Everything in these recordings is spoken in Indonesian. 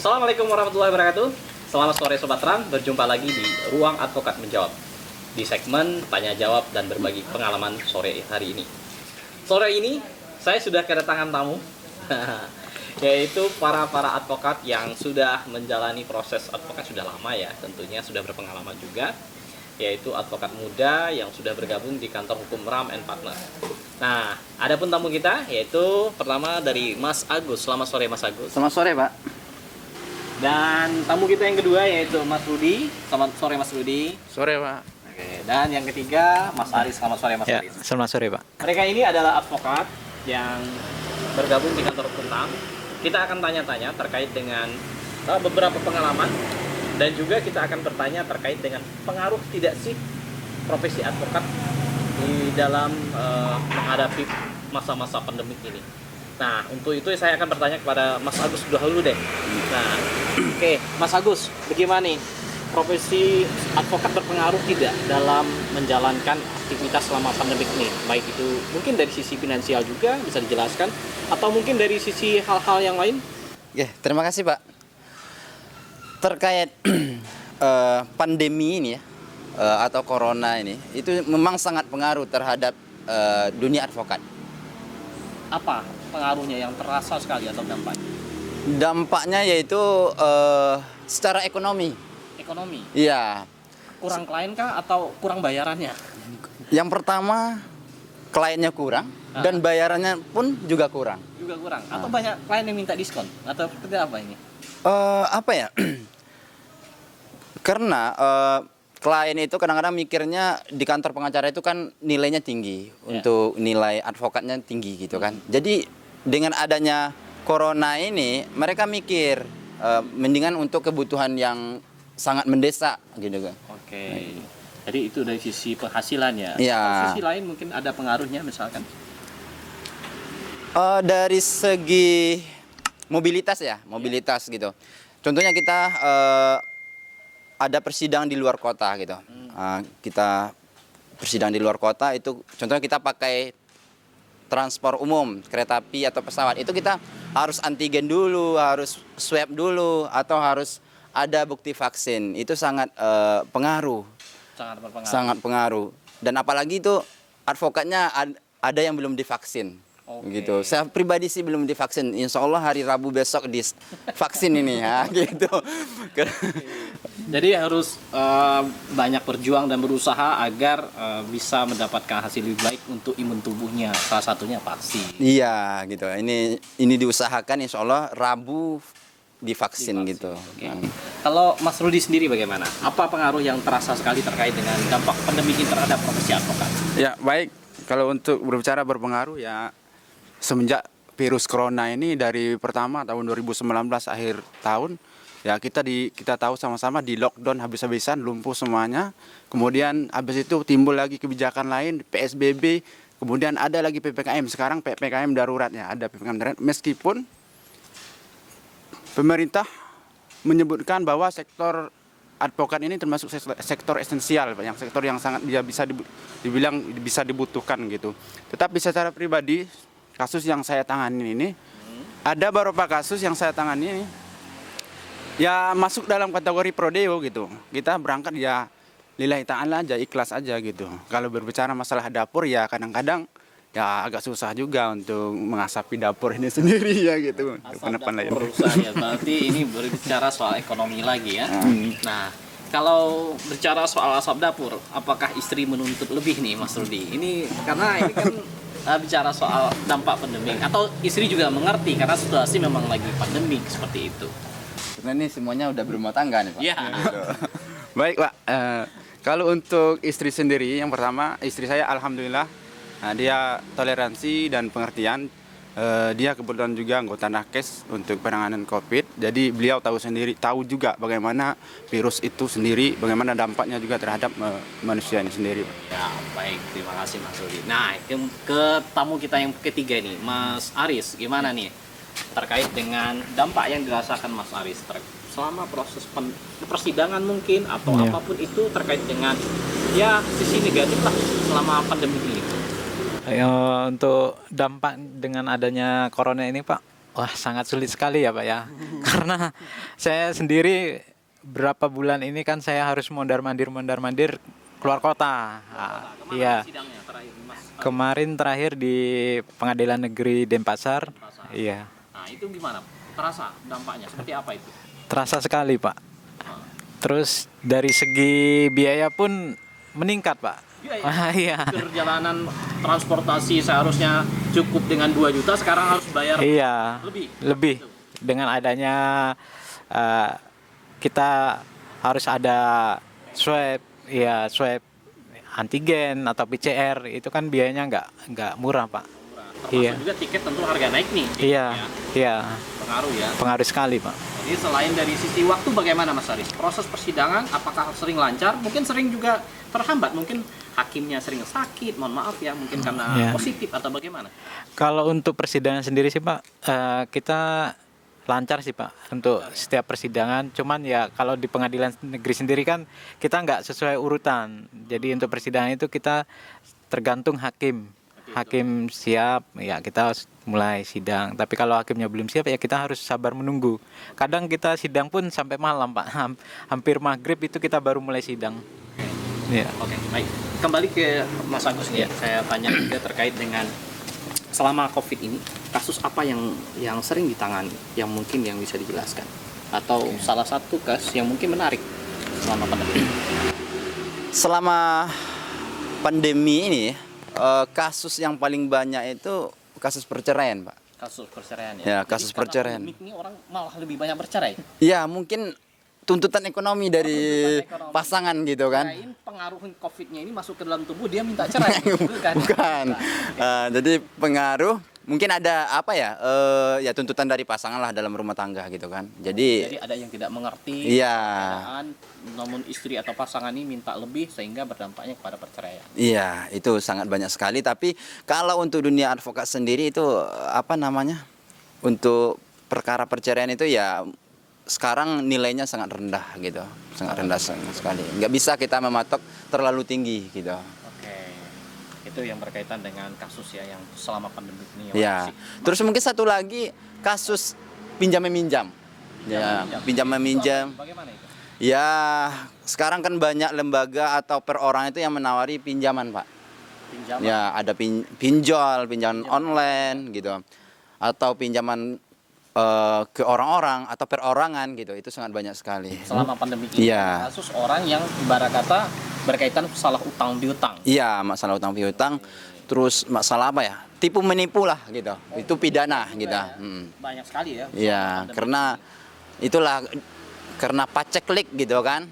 Assalamualaikum warahmatullahi wabarakatuh. Selamat sore Sobat Terang, berjumpa lagi di Ruang Advokat Menjawab di segmen Tanya Jawab dan Berbagi Pengalaman sore hari ini. Sore ini saya sudah kedatangan tamu yaitu para advokat yang sudah menjalani proses advokat sudah lama ya, tentunya sudah berpengalaman juga, yaitu advokat muda yang sudah bergabung di kantor hukum Ram & Partner. Nah, ada pun tamu kita yaitu pertama dari Mas Agus. Selamat sore Mas Agus. Selamat sore, Pak. Dan tamu kita yang kedua yaitu Mas Rudi. Selamat sore Mas Rudi. Sore, Pak. Oke, dan yang ketiga Mas Aris. Selamat sore Mas Aris. Selamat sore, Pak. Mereka ini adalah advokat yang bergabung di kantor hukum Ram. Kita akan tanya-tanya terkait dengan beberapa pengalaman dan juga kita akan bertanya terkait dengan pengaruh tidak sih profesi advokat di dalam menghadapi masa-masa pandemik ini. Nah, untuk itu saya akan bertanya kepada Mas Agus dahulu deh. Nah, oke, Mas Agus, bagaimana nih profesi advokat berpengaruh tidak dalam menjalankan aktivitas selama pandemik ini? Baik itu mungkin dari sisi finansial juga bisa dijelaskan, atau mungkin dari sisi hal-hal yang lain? Oke, terima kasih, Pak. Terkait pandemi ini ya, atau corona ini, itu memang sangat pengaruh terhadap dunia advokat. Apa pengaruhnya yang terasa sekali atau dampaknya? Dampaknya yaitu secara ekonomi. Ekonomi? Iya. Kurang klien kah atau kurang bayarannya? Yang pertama, kliennya kurang dan bayarannya pun juga kurang. Juga kurang? Atau banyak klien yang minta diskon? Atau seperti apa ini? Apa ya? Karena klien itu kadang-kadang mikirnya di kantor pengacara itu kan nilainya tinggi, untuk nilai advokatnya tinggi gitu kan. Jadi dengan adanya corona ini mereka mikir mendingan untuk kebutuhan yang sangat mendesak gitu kan. Oke. Jadi itu dari sisi penghasilan ya. Iya. Sisi lain mungkin ada pengaruhnya misalkan. Dari segi mobilitas ya, mobilitas gitu. Contohnya kita ada persidangan di luar kota gitu. Kita persidangan di luar kota itu contohnya kita pakai transport umum, kereta api atau pesawat. Itu kita harus antigen dulu, harus swab dulu, atau harus ada bukti vaksin. Itu sangat pengaruh. Sangat berpengaruh. Sangat pengaruh. Dan apalagi itu advokatnya ada yang belum divaksin. Gitu. Saya pribadi sih belum divaksin. Insya Allah hari Rabu besok divaksin ini ya gitu. Jadi harus banyak berjuang dan berusaha agar bisa mendapatkan hasil lebih baik untuk imun tubuhnya. Salah satunya vaksin. Iya gitu. Ini diusahakan Insya Allah Rabu divaksin gitu. Okay. Kalau Mas Rudi sendiri bagaimana? Apa pengaruh yang terasa sekali terkait dengan dampak pandemi ini terhadap profesi advokat? Ya, baik. Kalau untuk berbicara berpengaruh ya semenjak virus corona ini dari pertama tahun 2019 akhir tahun ya kita tahu sama-sama di lockdown habis-habisan, lumpuh semuanya. Kemudian habis itu timbul lagi kebijakan lain, PSBB, kemudian ada lagi PPKM. Sekarang PPKM daruratnya, ada PPKM darurat meskipun pemerintah menyebutkan bahwa sektor advokat ini termasuk sektor esensial, yang sektor yang sangat bisa dibilang bisa dibutuhkan gitu. Tetapi secara pribadi kasus yang saya tangani ini ada beberapa kasus yang saya tangani ini ya masuk dalam kategori prodeo gitu. Kita berangkat ya lillahi ta'ala aja, ikhlas aja gitu. Kalau berbicara masalah dapur ya kadang-kadang ya agak susah juga untuk mengasapi dapur ini sendiri ya gitu. Ya, berarti ini berbicara soal ekonomi lagi ya. Nah, kalau berbicara soal asap dapur, apakah istri menuntut lebih nih Mas Rudi? Ini karena ini kan bicara soal dampak pandemi, atau istri juga mengerti karena situasi memang lagi pandemi seperti itu. Sebenarnya ini semuanya udah berumah tangga nih Pak. Ya. Gitu. Baik, Pak. Kalau untuk istri sendiri, yang pertama istri saya alhamdulillah dia toleransi dan pengertian. Dia kebetulan juga anggota Nakes untuk penanganan COVID. Jadi beliau tahu juga bagaimana virus itu sendiri, bagaimana dampaknya juga terhadap manusia ini sendiri. Ya, baik. Terima kasih Mas Rudi. Nah, ke tamu kita yang ketiga nih, Mas Aris. Gimana nih terkait dengan dampak yang dirasakan Mas Aris selama proses persidangan mungkin atau apapun itu terkait dengan ya sisi negatif lah selama pandemi ini? Untuk dampak dengan adanya corona ini Pak, Wah, sangat sulit sekali ya Pak ya. Karena saya sendiri berapa bulan ini kan saya harus mondar-mandir keluar kota. Kemana Iya. sidangnya terakhir, Mas? Kemarin terakhir di Pengadilan Negeri Denpasar. Denpasar. Iya. Nah, itu gimana? Terasa dampaknya seperti apa itu? Terasa sekali, Pak. Ah. Terus dari segi biaya pun meningkat, Pak. Iya. Perjalanan transportasi seharusnya cukup dengan 2 juta, sekarang harus bayar Iya. lebih. Gitu. Dengan adanya kita harus ada swab antigen atau PCR, itu kan biayanya nggak murah, Pak. Termasuk Iya. juga tiket tentu harga naik nih. Iya. Ya. Iya. Pengaruh ya. Pengaruh sekali, Pak. Jadi selain dari sisi waktu bagaimana Mas Aris? Proses persidangan apakah sering lancar? Mungkin sering juga terhambat. Mungkin hakimnya sering sakit, mohon maaf ya, mungkin karena Iya. positif atau bagaimana? Kalau untuk persidangan sendiri sih Pak, kita lancar sih Pak untuk setiap persidangan. Cuman ya kalau di pengadilan negeri sendiri kan kita nggak sesuai urutan. Jadi untuk persidangan itu kita tergantung hakim. Hakim siap, ya kita harus mulai sidang. Tapi kalau hakimnya belum siap ya kita harus sabar menunggu. Kadang kita sidang pun sampai malam Pak. Hampir maghrib itu kita baru mulai sidang. Ya. Oke, baik. Kembali ke Mas Agus nih. Saya tanya juga terkait dengan selama COVID ini, kasus apa yang sering ditangani, yang mungkin yang bisa dijelaskan? Atau salah satu kasus yang mungkin menarik selama pandemi? Selama pandemi ini, kasus yang paling banyak itu kasus perceraian, Pak. Kasus perceraian ya? Ya, Jadi kasus karena perceraian. pandemik ini orang malah lebih banyak bercerai. Ya, mungkin tuntutan ekonomi dari Tuntutan ekonomi. pasangan gitu kan. Kirain pengaruh COVID-nya ini masuk ke dalam tubuh, dia minta cerai. Bukan. Jadi pengaruh mungkin ada apa ya? Ya tuntutan dari pasangan lah dalam rumah tangga gitu kan. Jadi ada yang tidak mengerti Iya. keadaan, namun istri atau pasangan ini minta lebih sehingga berdampaknya kepada perceraian. Iya, itu sangat banyak sekali. Tapi kalau untuk dunia advokat sendiri itu apa namanya? Untuk perkara perceraian itu ya sekarang nilainya sangat rendah gitu, sangat rendah sekali. Nggak bisa kita mematok terlalu tinggi gitu. Oke, itu yang berkaitan dengan kasus ya yang selama pandemi ini. Ya. Terus mungkin satu lagi kasus pinjam meminjam. Ya, pinjam meminjam. Bagaimana itu? Ya, sekarang kan banyak lembaga atau perorangan itu yang menawari pinjaman, Pak. Pinjaman. Ya, ada pinjol, pinjaman online gitu. Atau pinjaman ke orang-orang atau perorangan gitu. Itu sangat banyak sekali. Selama pandemi ini Iya. kasus orang yang ibarat kata berkaitan masalah utang piutang. Iya, masalah utang piutang. Terus masalah apa ya? Tipu menipu lah gitu. Itu pidana gitu. Banyak sekali ya. Iya, karena itulah karena paceklik gitu kan.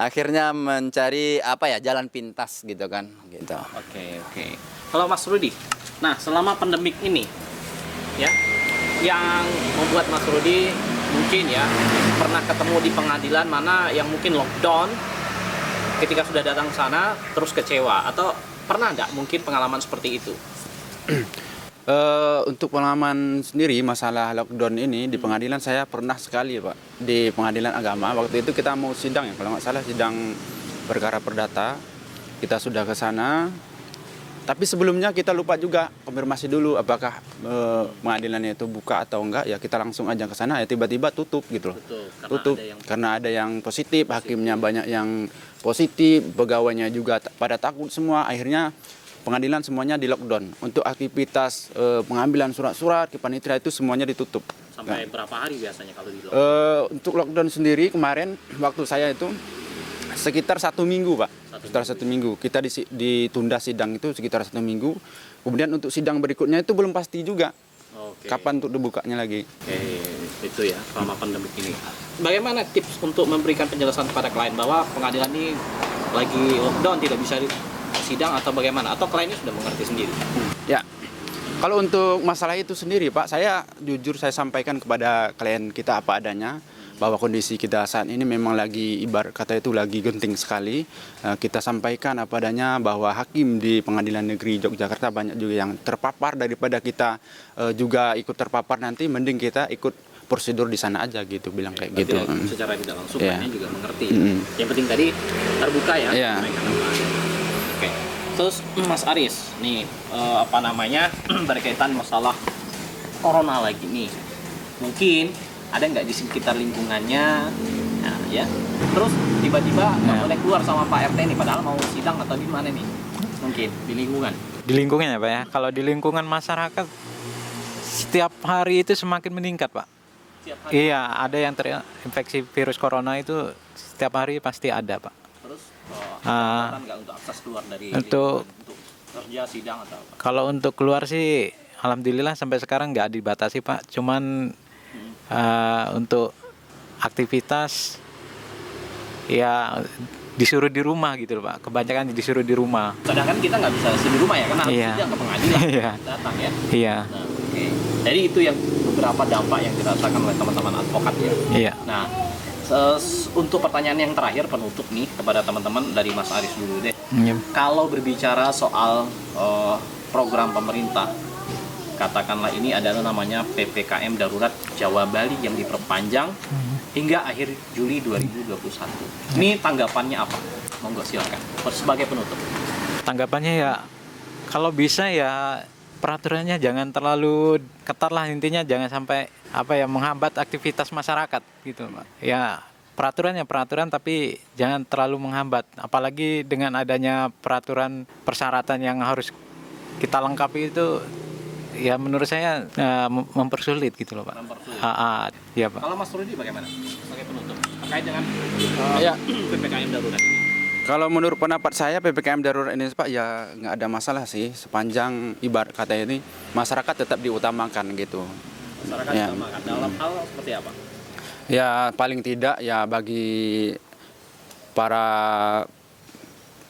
Akhirnya mencari apa ya? Jalan pintas gitu kan, gitu. Oke. Kalau Mas Rudi, nah selama pandemik ini ya, yang membuat Mas Rudi mungkin ya pernah ketemu di pengadilan mana yang mungkin lockdown, ketika sudah datang ke sana terus kecewa, atau pernah nggak mungkin pengalaman seperti itu? Untuk pengalaman sendiri masalah lockdown ini di pengadilan saya pernah sekali Pak, di pengadilan agama. Waktu itu kita mau sidang ya, kalau nggak salah sidang perkara perdata, kita sudah ke sana. Tapi sebelumnya kita lupa juga konfirmasi dulu apakah pengadilannya itu buka atau enggak, ya kita langsung aja ke sana, ya tiba-tiba tutup gitu loh. Tutup karena ada yang positif, hakimnya banyak yang positif, pegawainya juga pada takut semua. Akhirnya pengadilan semuanya di lockdown. Untuk aktivitas pengambilan surat-surat kepanitiaan itu semuanya ditutup. Sampai berapa hari biasanya kalau di lockdown? Untuk lockdown sendiri kemarin waktu saya itu sekitar 1 minggu Pak. Sekitar 1 minggu. Kita ditunda sidang itu sekitar 1 minggu. Kemudian untuk sidang berikutnya itu belum pasti juga. Oke. Kapan untuk dibukanya lagi. Oke, itu ya selama pandemi ini. Bagaimana tips untuk memberikan penjelasan kepada klien bahwa pengadilan ini lagi lockdown, tidak bisa sidang atau bagaimana? Atau kliennya sudah mengerti sendiri? Ya. Kalau untuk masalah itu sendiri Pak, saya jujur saya sampaikan kepada klien kita apa adanya, bahwa kondisi kita saat ini memang lagi ibarat kata itu lagi genting sekali. Kita sampaikan apa adanya bahwa hakim di Pengadilan Negeri Yogyakarta banyak juga yang terpapar, daripada kita juga ikut terpapar nanti mending kita ikut prosedur di sana aja gitu, bilang kayak gitu. Secara tidak langsung Iya. kliennya juga mengerti. Yang penting tadi terbuka ya. Iya. Oke. Terus Mas Aris nih berkaitan masalah corona lagi nih, mungkin ada nggak di sekitar lingkungannya, nah, ya, terus tiba-tiba nggak boleh keluar sama Pak RT nih, padahal mau sidang atau gimana nih, mungkin di lingkungan. Di lingkungan ya Pak ya. Kalau di lingkungan masyarakat setiap hari itu semakin meningkat Pak. Setiap hari. Iya, ada yang terinfeksi virus corona itu setiap hari pasti ada Pak. Terus Ah. nggak untuk akses keluar dari Untuk- lingkungan, untuk kerja sidang atau apa? Kalau untuk keluar sih, alhamdulillah sampai sekarang nggak dibatasi Pak. Cuman untuk aktivitas ya disuruh di rumah gitu loh Pak. Kebanyakan disuruh di rumah. Sedangkan kita nggak bisa di rumah ya, karena harus Iya. sidang ke pengadilan Iya. datang ya. Iya, Nah, oke. Jadi itu yang beberapa dampak yang dirasakan oleh teman-teman advokat ya. iya. Nah, untuk pertanyaan yang terakhir penutup nih kepada teman-teman dari Mas Aris dulu deh. Iya. Kalau berbicara soal program pemerintah, katakanlah ini adalah namanya PPKM Darurat Jawa Bali yang diperpanjang hingga akhir Juli 2021. Ini tanggapannya apa? Monggo silakan. Sebagai penutup. Tanggapannya ya kalau bisa ya peraturannya jangan terlalu ketat lah, intinya jangan sampai menghambat aktivitas masyarakat gitu Pak. Ya peraturannya peraturan tapi jangan terlalu menghambat, apalagi dengan adanya peraturan persyaratan yang harus kita lengkapi itu ya menurut saya mempersulit gitu loh Pak. Mempersulit. Ya Pak. Kalau Mas Rudi bagaimana? Sebagai penutup terkait dengan Ya. PPKM Darurat ini. Kalau menurut pendapat saya PPKM darurat ini Pak ya nggak ada masalah sih sepanjang ibarat kata ini masyarakat tetap diutamakan gitu. Masyarakat Ya. utamakan dalam hal seperti apa? Ya paling tidak ya bagi para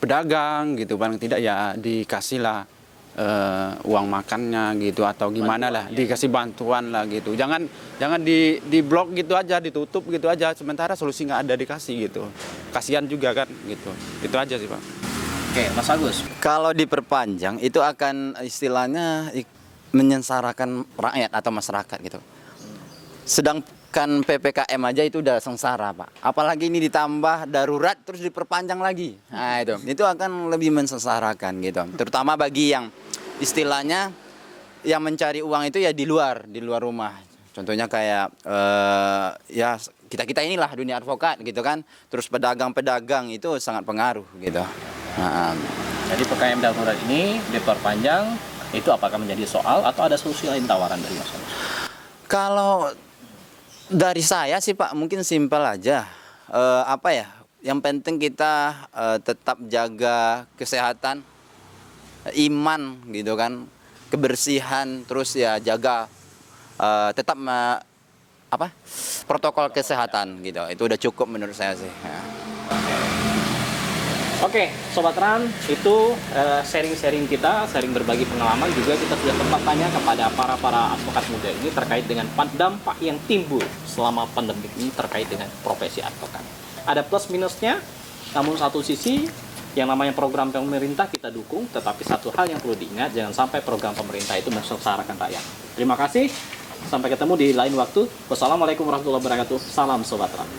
pedagang gitu paling tidak ya dikasihlah uang makannya gitu atau gimana Bantuan, lah ya. dikasih bantuan lah gitu. Jangan di blok gitu aja, ditutup gitu aja sementara solusi nggak ada dikasih gitu. Kasihan juga kan gitu. Itu aja sih Pak. Oke, Mas Agus. Kalau diperpanjang itu akan istilahnya menyengsarakan rakyat atau masyarakat gitu. Sedangkan PPKM aja itu udah sengsara Pak. Apalagi ini ditambah darurat terus diperpanjang lagi. Nah itu akan lebih mensengsarakan gitu. Terutama bagi yang istilahnya yang mencari uang itu ya di luar rumah. Contohnya kayak ya kita inilah dunia advokat gitu kan. Terus pedagang-pedagang itu sangat pengaruh gitu. Nah, Jadi PPKM Darurat ini diperpanjang, itu apakah menjadi soal atau ada solusi lain tawaran dari Mas Agus? kalau dari saya sih Pak mungkin simpel aja. Yang penting kita tetap jaga kesehatan, iman gitu kan, kebersihan, terus ya jaga tetap protokol kesehatan gitu. Itu udah cukup menurut saya sih. Ya. Oke, Sobat Ran, itu sharing-sharing kita, sharing berbagi pengalaman juga kita sudah sempat tanya kepada para advokat muda ini terkait dengan dampak yang timbul selama pandemi ini terkait dengan profesi advokat. Ada plus minusnya, namun satu sisi yang namanya program pemerintah kita dukung, tetapi satu hal yang perlu diingat, jangan sampai program pemerintah itu mensengsarakan rakyat. Terima kasih, sampai ketemu di lain waktu. Wassalamualaikum warahmatullahi wabarakatuh. Salam Sobat Ran.